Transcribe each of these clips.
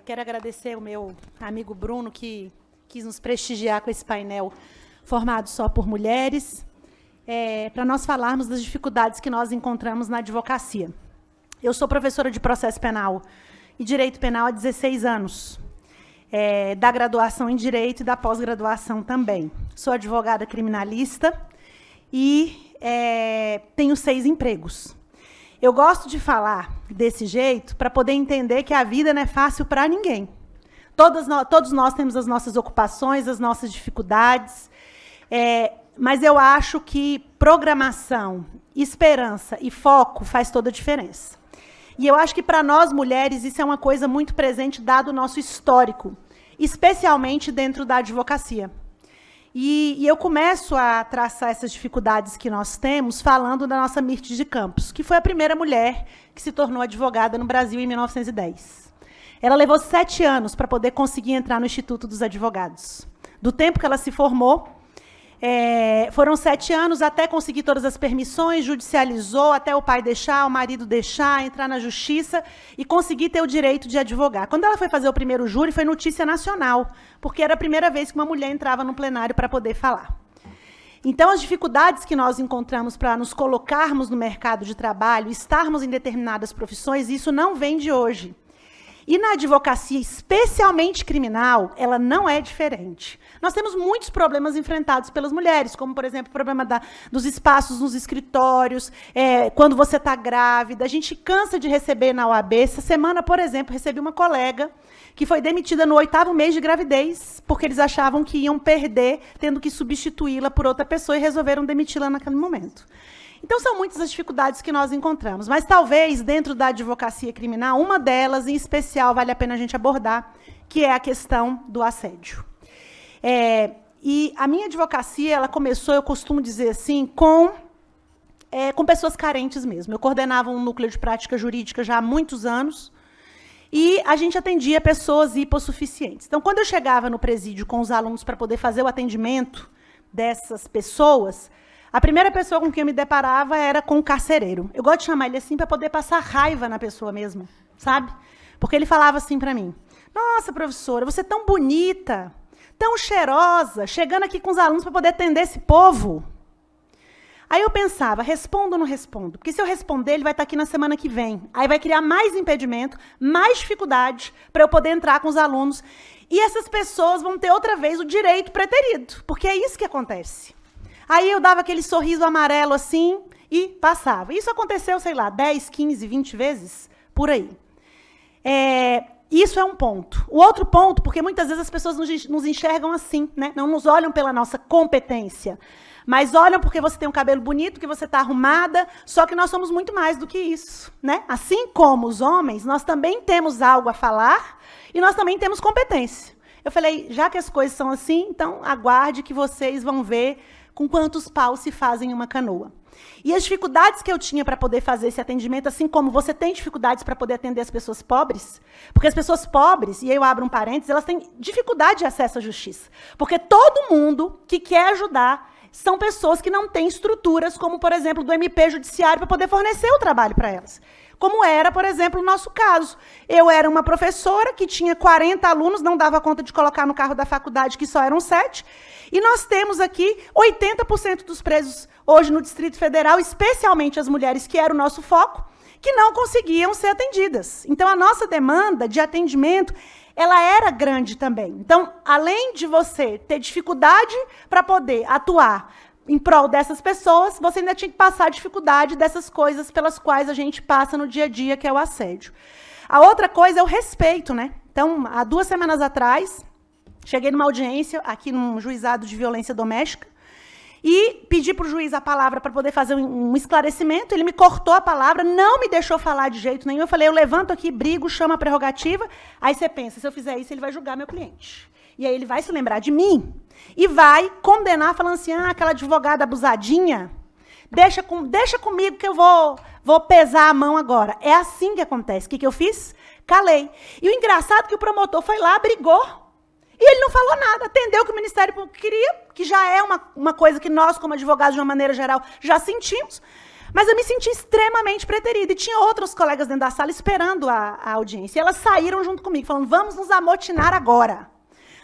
Quero agradecer o meu amigo Bruno, que quis nos prestigiar com esse painel formado só por mulheres, para nós falarmos das dificuldades que nós encontramos na advocacia. Eu sou professora de processo penal e direito penal há 16 anos, da graduação em direito e da pós-graduação também. Sou advogada criminalista e tenho 6 empregos. Eu gosto de falar desse jeito para poder entender que a vida não é fácil para ninguém. Todos nós temos as nossas ocupações, as nossas dificuldades, mas eu acho que programação, esperança e foco faz toda a diferença. E eu acho que, para nós, mulheres, isso é uma coisa muito presente, dado o nosso histórico, especialmente dentro da advocacia. E eu começo a traçar essas dificuldades que nós temos falando da nossa Mirtes de Campos, que foi a primeira mulher que se tornou advogada no Brasil em 1910. Ela levou 7 anos para poder conseguir entrar no Instituto dos Advogados. Do tempo que ela se formou, foram 7 anos até conseguir todas as permissões, judicializou, até o pai deixar, o marido deixar, entrar na justiça e conseguir ter o direito de advogar. Quando ela foi fazer o primeiro júri, foi notícia nacional, porque era a primeira vez que uma mulher entrava no plenário para poder falar. Então, as dificuldades que nós encontramos para nos colocarmos no mercado de trabalho, estarmos em determinadas profissões, isso não vem de hoje. E na advocacia, especialmente criminal, ela não é diferente. Nós temos muitos problemas enfrentados pelas mulheres, como, por exemplo, o problema dos espaços nos escritórios, quando você está grávida. A gente cansa de receber na OAB. Essa semana, por exemplo, recebi uma colega que foi demitida no 8º mês de gravidez, porque eles achavam que iam perder, tendo que substituí-la por outra pessoa, e resolveram demiti-la naquele momento. Então, são muitas as dificuldades que nós encontramos. Mas, talvez, dentro da advocacia criminal, uma delas, em especial, vale a pena a gente abordar, que é a questão do assédio. E a minha advocacia, ela começou, eu costumo dizer assim, com pessoas carentes mesmo. Eu coordenava um núcleo de prática jurídica já há muitos anos, e a gente atendia pessoas hipossuficientes. Então, quando eu chegava no presídio com os alunos para poder fazer o atendimento dessas pessoas, a primeira pessoa com quem eu me deparava era com o carcereiro. Eu gosto de chamar ele assim para poder passar raiva na pessoa mesmo, sabe? Porque ele falava assim para mim: nossa, professora, você é tão bonita, tão cheirosa, chegando aqui com os alunos para poder atender esse povo. Aí eu pensava, respondo ou não respondo? Porque se eu responder, ele vai estar aqui na semana que vem. Aí vai criar mais impedimento, mais dificuldade para eu poder entrar com os alunos. E essas pessoas vão ter outra vez o direito preterido, porque é isso que acontece. Aí eu dava aquele sorriso amarelo assim e passava. Isso aconteceu, sei lá, 10, 15, 20 vezes, por aí. Isso é um ponto. O outro ponto, porque muitas vezes as pessoas nos enxergam assim, né? Não nos olham pela nossa competência, mas olham porque você tem um cabelo bonito, que você está arrumada, só que nós somos muito mais do que isso, né? Assim como os homens, nós também temos algo a falar e nós também temos competência. Eu falei, já que as coisas são assim, então aguarde que vocês vão ver com quantos paus se fazem uma canoa. E as dificuldades que eu tinha para poder fazer esse atendimento, assim como você tem dificuldades para poder atender as pessoas pobres, porque as pessoas pobres, e eu abro um parênteses, elas têm dificuldade de acesso à justiça. Porque todo mundo que quer ajudar são pessoas que não têm estruturas, como, por exemplo, do MP Judiciário, para poder fornecer o trabalho para elas. Como era, por exemplo, o nosso caso. Eu era uma professora que tinha 40 alunos, não dava conta de colocar no carro da faculdade, que só eram 7, e nós temos aqui 80% dos presos hoje no Distrito Federal, especialmente as mulheres, que era o nosso foco, que não conseguiam ser atendidas. Então, a nossa demanda de atendimento, ela era grande também. Então, além de você ter dificuldade para poder atuar em prol dessas pessoas, você ainda tinha que passar a dificuldade dessas coisas pelas quais a gente passa no dia a dia, que é o assédio. A outra coisa é o respeito, né? Então, há 2 semanas atrás, cheguei numa audiência aqui num juizado de violência doméstica e pedi para o juiz a palavra para poder fazer um esclarecimento. Ele me cortou a palavra, não me deixou falar de jeito nenhum. Eu falei, eu levanto aqui, brigo, chamo a prerrogativa. Aí você pensa, se eu fizer isso, ele vai julgar meu cliente. E aí ele vai se lembrar de mim e vai condenar, falando assim, aquela advogada abusadinha, deixa comigo que eu vou pesar a mão agora. É assim que acontece. O que eu fiz? Calei. E o engraçado é que o promotor foi lá, brigou, e ele não falou nada, atendeu o que o Ministério Público queria, que já é uma coisa que nós, como advogados, de uma maneira geral, já sentimos, Mas eu me senti extremamente preterida. E tinha outros colegas dentro da sala esperando a audiência. E elas saíram junto comigo, falando, vamos nos amotinar agora.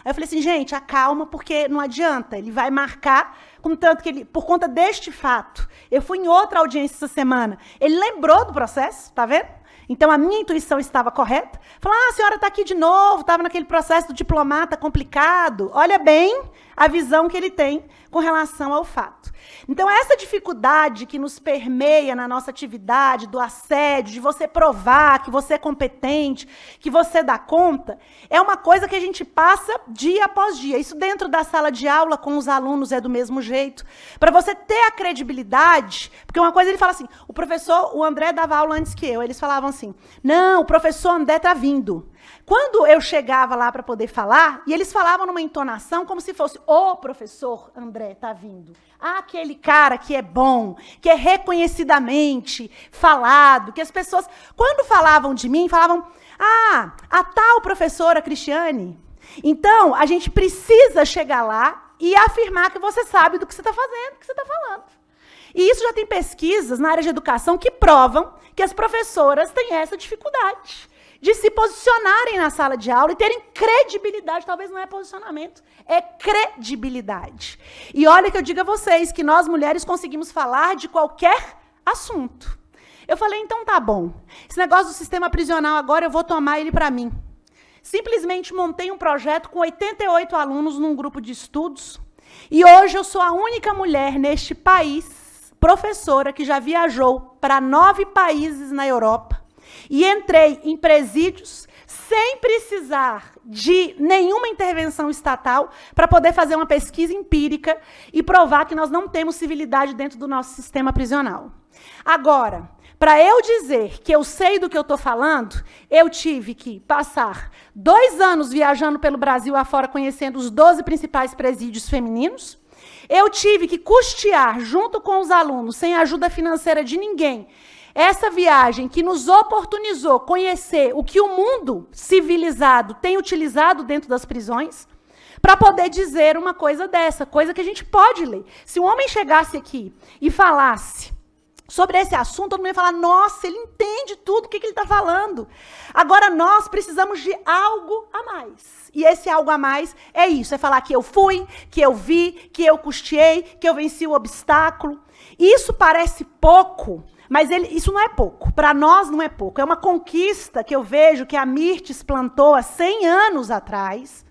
Aí eu falei assim, gente, acalma, porque não adianta. Ele vai marcar, contanto que ele, por conta deste fato, eu fui em outra audiência essa semana. Ele lembrou do processo, tá vendo? Então, a minha intuição estava correta. Falou, a senhora está aqui de novo, estava naquele processo do diplomata complicado. Olha bem a visão que ele tem com relação ao fato. Então, essa dificuldade que nos permeia na nossa atividade, do assédio, de você provar que você é competente, que você dá conta, é uma coisa que a gente passa dia após dia. Isso dentro da sala de aula, com os alunos, é do mesmo jeito. Para você ter a credibilidade, porque uma coisa ele fala assim, o André dava aula antes que eu, eles falavam assim, não, o professor André está vindo. Quando eu chegava lá para poder falar, e eles falavam numa entonação como se fosse, o professor André está vindo. Aquele cara que é bom, que é reconhecidamente falado, que as pessoas, quando falavam de mim, falavam, a tal professora Cristiane. Então, a gente precisa chegar lá e afirmar que você sabe do que você está fazendo, do que você está falando. E isso já tem pesquisas na área de educação que provam que as professoras têm essa dificuldade de se posicionarem na sala de aula e terem credibilidade. Talvez não é posicionamento, é credibilidade. E olha que eu digo a vocês que nós, mulheres, conseguimos falar de qualquer assunto. Eu falei, então tá bom. Esse negócio do sistema prisional agora, eu vou tomar ele para mim. Simplesmente montei um projeto com 88 alunos num grupo de estudos. E hoje eu sou a única mulher neste país, professora, que já viajou para 9 países na Europa. E entrei em presídios sem precisar de nenhuma intervenção estatal para poder fazer uma pesquisa empírica e provar que nós não temos civilidade dentro do nosso sistema prisional. Agora, para eu dizer que eu sei do que eu estou falando, eu tive que passar 2 anos viajando pelo Brasil afora, conhecendo os 12 principais presídios femininos. Eu tive que custear, junto com os alunos, sem ajuda financeira de ninguém, essa viagem que nos oportunizou conhecer o que o mundo civilizado tem utilizado dentro das prisões, para poder dizer uma coisa dessa, coisa que a gente pode ler. Se um homem chegasse aqui e falasse sobre esse assunto, todo mundo ia falar, nossa, ele entende tudo, o que ele está falando. Agora, nós precisamos de algo a mais. E esse algo a mais é isso, é falar que eu fui, que eu vi, que eu custeei, que eu venci o obstáculo. Isso parece pouco, mas isso não é pouco. Para nós não é pouco. É uma conquista que eu vejo que a Mirtes plantou há 100 anos atrás,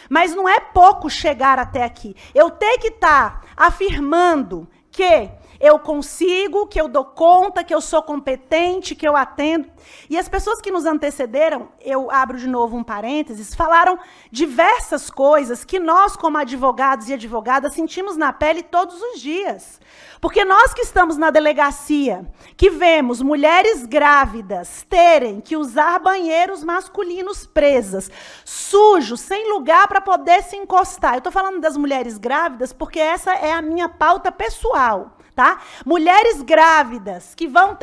mas não é pouco chegar até aqui. Eu tenho que estar afirmando que eu consigo, que eu dou conta, que eu sou competente, que eu atendo. E as pessoas que nos antecederam, eu abro de novo um parênteses, falaram diversas coisas que nós, como advogados e advogadas, sentimos na pele todos os dias. Porque nós que estamos na delegacia, que vemos mulheres grávidas terem que usar banheiros masculinos presas, sujos, sem lugar para poder se encostar. Eu estou falando das mulheres grávidas porque essa é a minha pauta pessoal. Tá? Mulheres grávidas que vão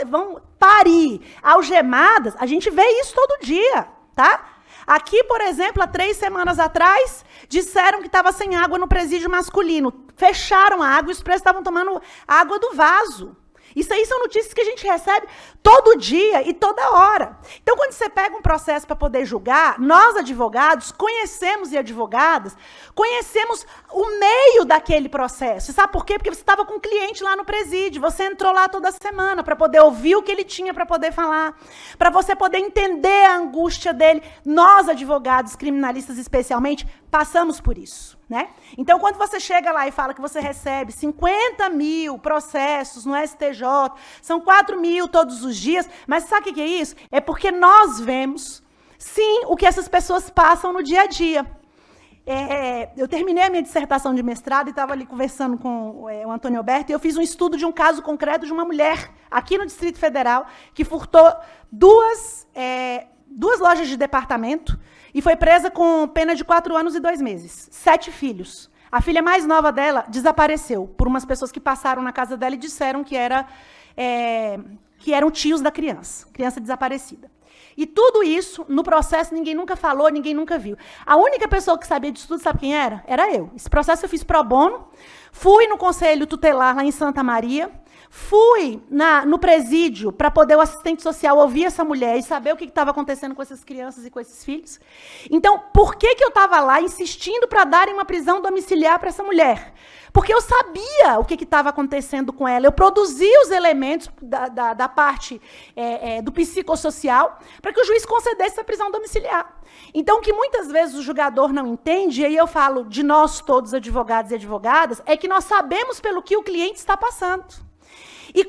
parir algemadas, a gente vê isso todo dia. Tá? Aqui, por exemplo, há 3 semanas atrás, disseram que estava sem água no presídio masculino. Fecharam a água e os presos estavam tomando água do vaso. Isso aí são notícias que a gente recebe todo dia e toda hora. Então, quando você pega um processo para poder julgar, nós, advogados, conhecemos e advogadas, conhecemos o meio daquele processo. Sabe por quê? Porque você estava com um cliente lá no presídio, você entrou lá toda semana para poder ouvir o que ele tinha para poder falar, para você poder entender a angústia dele. Nós, advogados, criminalistas especialmente, passamos por isso. Né? Então, quando você chega lá e fala que você recebe 50 mil processos no STJ, são 4 mil todos os dias, mas sabe o que é isso? É porque nós vemos, sim, o que essas pessoas passam no dia a dia. Eu terminei a minha dissertação de mestrado e estava ali conversando com o Antônio Alberto, e eu fiz um estudo de um caso concreto de uma mulher, aqui no Distrito Federal, que furtou duas lojas de departamento, e foi presa com pena de 4 anos e 2 meses. 7 filhos. A filha mais nova dela desapareceu por umas pessoas que passaram na casa dela e disseram que eram tios da criança desaparecida. E tudo isso, no processo, ninguém nunca falou, ninguém nunca viu. A única pessoa que sabia disso tudo, sabe quem era? Era eu. Esse processo eu fiz pro bono, fui no Conselho Tutelar lá em Santa Maria, Fui no presídio para poder o assistente social ouvir essa mulher e saber o que estava acontecendo com essas crianças e com esses filhos. Então, por que eu estava lá insistindo para darem uma prisão domiciliar para essa mulher? Porque eu sabia o que estava acontecendo com ela. Eu produzi os elementos da parte do psicossocial para que o juiz concedesse a prisão domiciliar. Então, o que muitas vezes o julgador não entende, e aí eu falo de nós todos, advogados e advogadas, é que nós sabemos pelo que o cliente está passando. E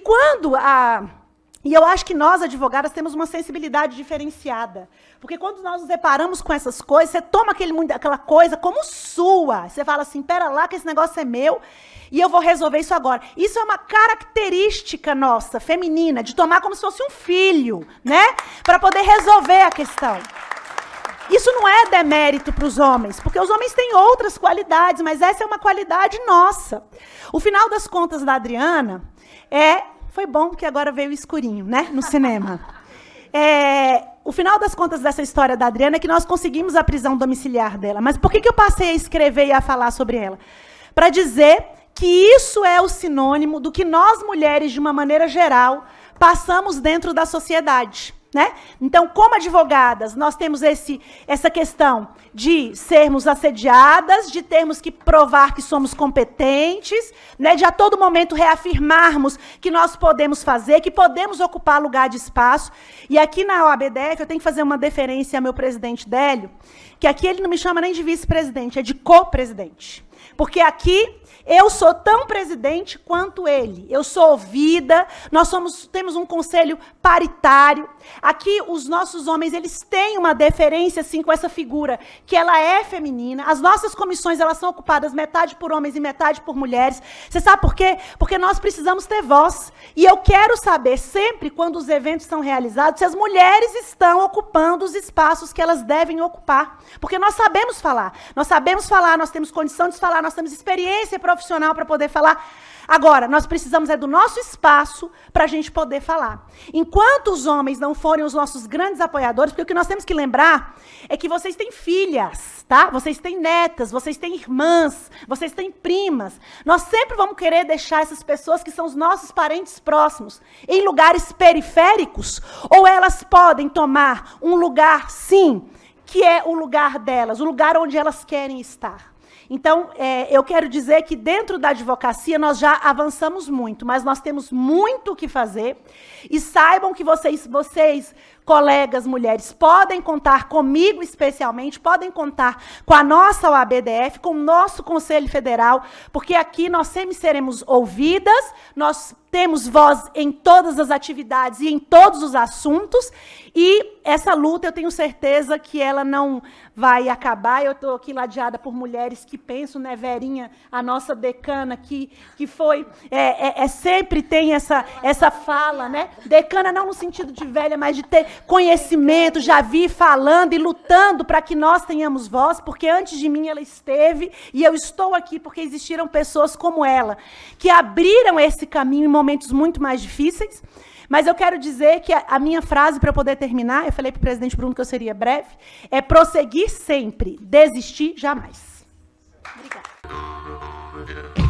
e eu acho que nós, advogadas, temos uma sensibilidade diferenciada. Porque quando nós nos deparamos com essas coisas, você toma aquela coisa como sua. Você fala assim, pera lá que esse negócio é meu e eu vou resolver isso agora. Isso é uma característica nossa, feminina, de tomar como se fosse um filho, né? Para poder resolver a questão. Isso não é demérito para os homens, porque os homens têm outras qualidades, mas essa é uma qualidade nossa. O final das contas da Adriana foi bom, porque agora veio o escurinho, né, no cinema. O final das contas dessa história da Adriana é que nós conseguimos a prisão domiciliar dela. Mas por que eu passei a escrever e a falar sobre ela? Para dizer que isso é o sinônimo do que nós, mulheres, de uma maneira geral, passamos dentro da sociedade. Né? Então, como advogadas, nós temos essa questão de sermos assediadas, de termos que provar que somos competentes, né? De a todo momento reafirmarmos que nós podemos fazer, que podemos ocupar lugar de espaço. E aqui na OABDF eu tenho que fazer uma deferência ao meu presidente Délio, que aqui ele não me chama nem de vice-presidente, é de co-presidente. Porque aqui eu sou tão presidente quanto ele. Eu sou ouvida, temos um conselho paritário. Aqui, os nossos homens, eles têm uma deferência, assim, com essa figura, que ela é feminina. As nossas comissões, elas são ocupadas metade por homens e metade por mulheres. Você sabe por quê? Porque nós precisamos ter voz. E eu quero saber, sempre, quando os eventos são realizados, se as mulheres estão ocupando os espaços que elas devem ocupar. Porque nós sabemos falar, nós temos condição de falar, nós temos experiência profissional para poder falar. Agora, nós precisamos do nosso espaço para a gente poder falar. Enquanto os homens não forem os nossos grandes apoiadores, porque o que nós temos que lembrar é que vocês têm filhas, tá? Vocês têm netas, vocês têm irmãs, vocês têm primas. Nós sempre vamos querer deixar essas pessoas que são os nossos parentes próximos em lugares periféricos, ou elas podem tomar um lugar, sim, que é o lugar delas, o lugar onde elas querem estar. Então, eu quero dizer que dentro da advocacia nós já avançamos muito, mas nós temos muito o que fazer. E saibam que vocês, colegas mulheres, podem contar comigo especialmente, podem contar com a nossa OABDF, com o nosso Conselho Federal, porque aqui nós sempre seremos ouvidas, nós temos voz em todas as atividades e em todos os assuntos, e essa luta eu tenho certeza que ela não vai acabar. Eu estou aqui ladeada por mulheres que pensam, né, Verinha, a nossa decana, que foi, sempre tem essa fala, né? Decana não no sentido de velha, mas de ter conhecimento, já vi falando e lutando para que nós tenhamos voz, porque antes de mim ela esteve, e eu estou aqui porque existiram pessoas como ela, que abriram esse caminho em momentos muito mais difíceis. Mas eu quero dizer que a minha frase, para eu poder terminar, eu falei para o presidente Bruno que eu seria breve, é prosseguir sempre, desistir jamais. Obrigada.